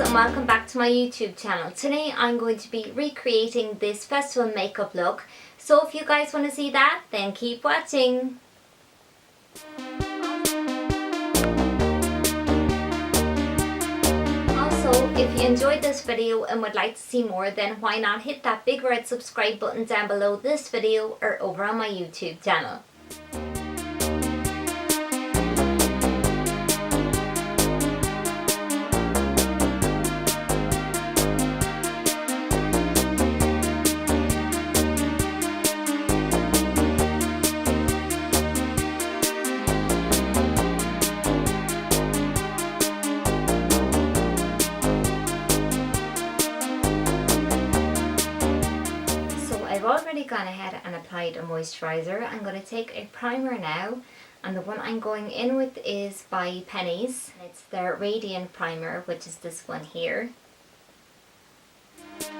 and welcome back to my YouTube channel. Today I'm going to be recreating this festival makeup look. So if you guys want to see that, then keep watching. Also, if you enjoyed this video and would like to see more, then why not hit that big red subscribe button down below this video or over on my YouTube channel. I've already gone ahead and applied a moisturiser. I'm going to take a primer now, and the one I'm going in with is by Penneys. It's their Radiant Primer, which is this one here. Next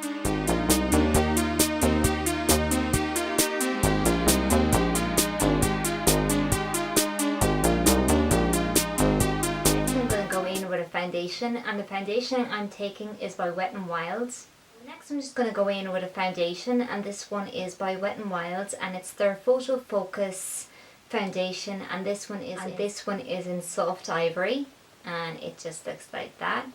I'm going to go in with a foundation, and the foundation I'm taking is by Wet n Wild. Next I'm just going to go in with a foundation, and this one is by Wet n Wild, and it's their Photo Focus foundation, and this one is in Soft Ivory, and it just looks like that.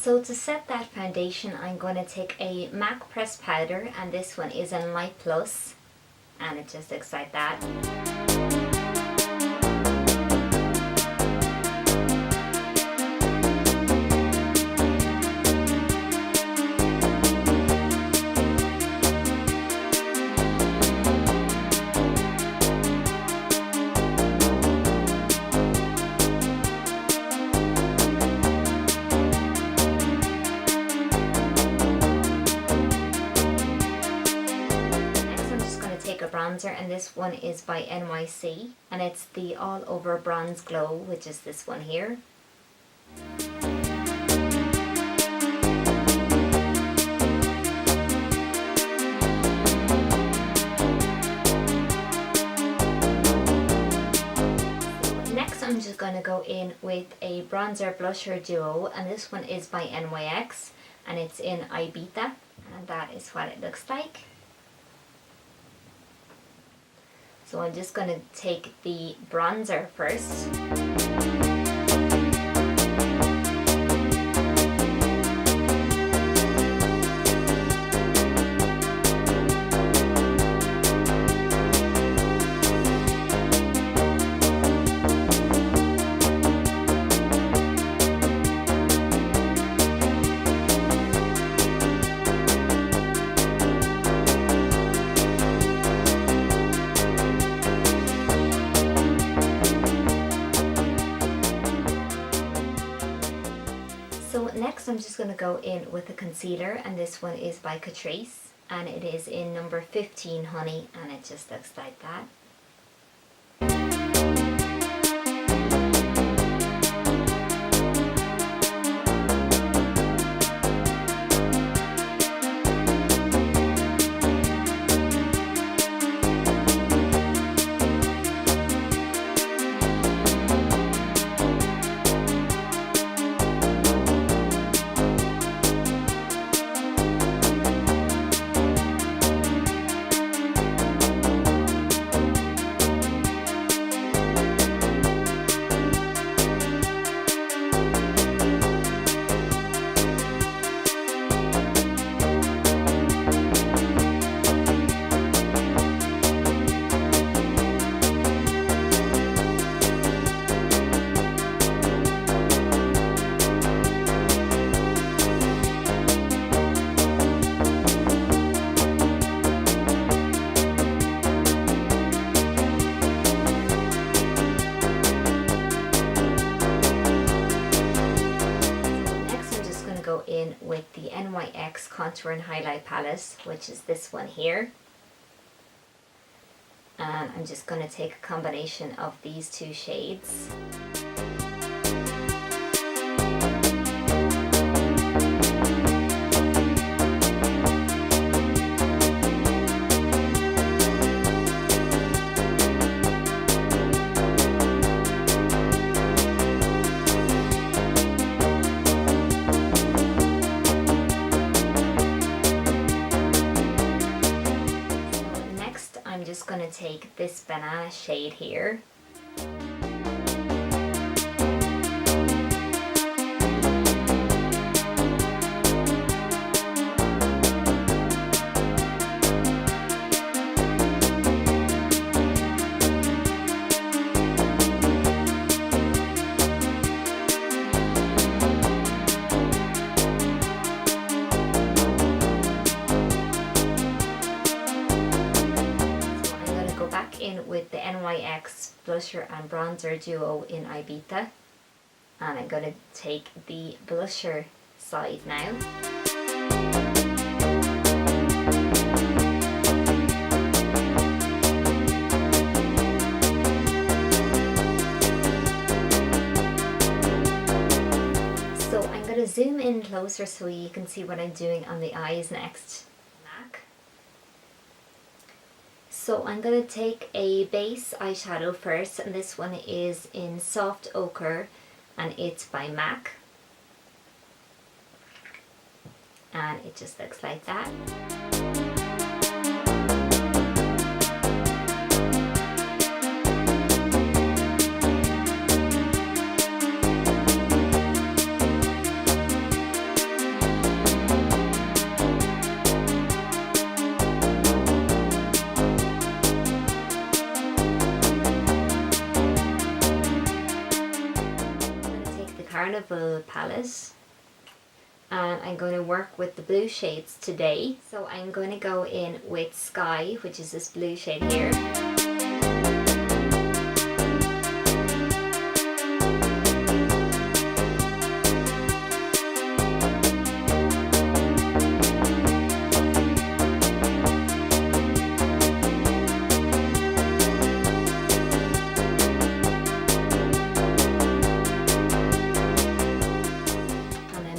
So to set that foundation, I'm going to take a MAC pressed powder, and this one is in Light Plus, and it just looks like that. Bronzer, and this one is by NYC, and it's the All Over Bronze Glow, which is this one here. Next I'm just going to go in with a bronzer blusher duo, and this one is by NYX, and it's in Ibiza, and that is what it looks like. So I'm just going to take the bronzer first. Next I'm just going to go in with a concealer, and this one is by Catrice, and it is in number 15 Honey, and it just looks like that. Contour and Highlight palette, which is this one here. And I'm just going to take a combination of these two shades. I'm just going to take this banana shade here. In with the NYX blusher and bronzer duo in Ibiza, and I'm going to take the blusher side now. So I'm going to zoom in closer so you can see what I'm doing on the eyes next. So I'm going to take a base eyeshadow first, and this one is in Soft Ochre and it's by MAC. And it just looks like that. Carnival palette, and I'm going to work with the blue shades today. So I'm going to go in with Sky, which is this blue shade here.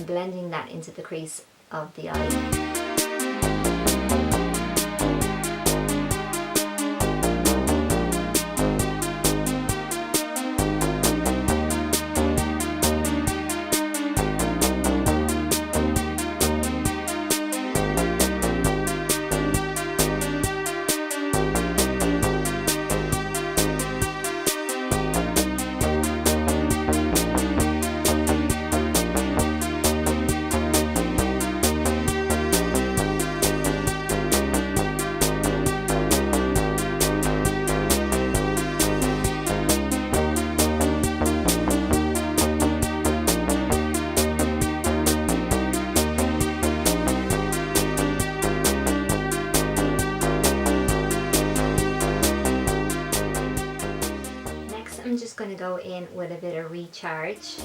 Blending that into the crease of the eye. I'm just going to go in with a bit of Recharge.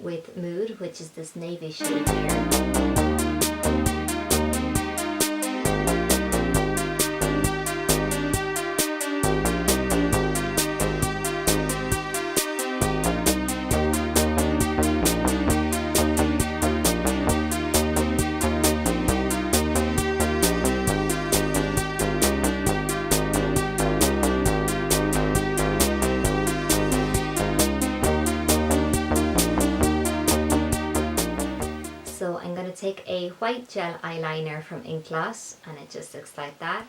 With Mood, which is this navy shade here. a white gel eyeliner from Inkgloss, and it just looks like that.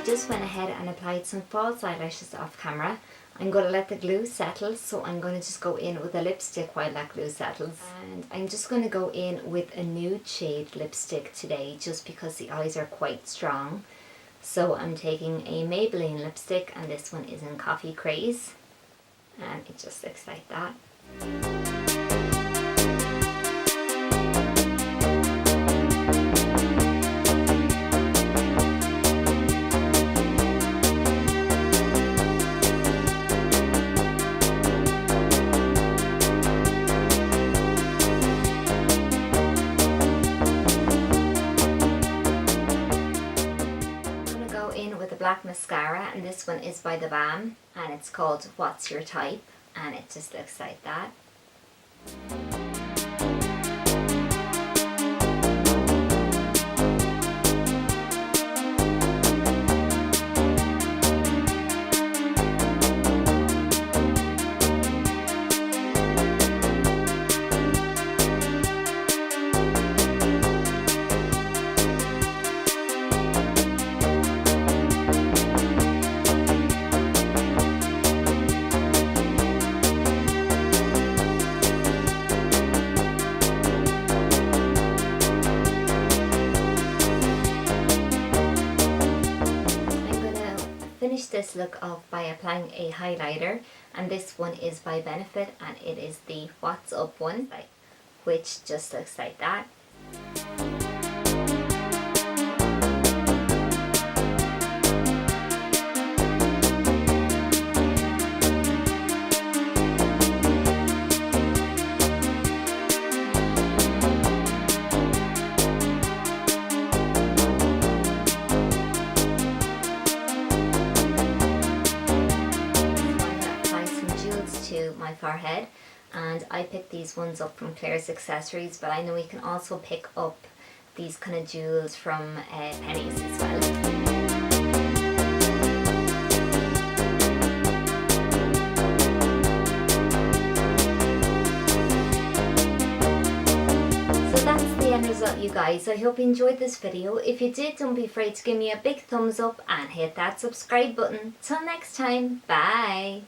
Just went ahead and applied some false eyelashes off camera. I'm going to let the glue settle, so I'm going to just go in with a lipstick while that glue settles. And I'm just going to go in with a nude shade lipstick today, just because the eyes are quite strong. So I'm taking a Maybelline lipstick, and this one is in Coffee Craze, and it just looks like that. Black mascara, and this one is by The Balm, and it's called What's Your Type, and it just looks like that. Finish this look off by applying a highlighter, and this one is by Benefit, and it is the What's Up one, which just looks like that. My forehead, and I picked these ones up from Claire's Accessories, but I know you can also pick up these kind of jewels from Pennies as well. So that's the end result, you guys. I hope you enjoyed this video. If you did, don't be afraid to give me a big thumbs up and hit that subscribe button. Till next time, bye!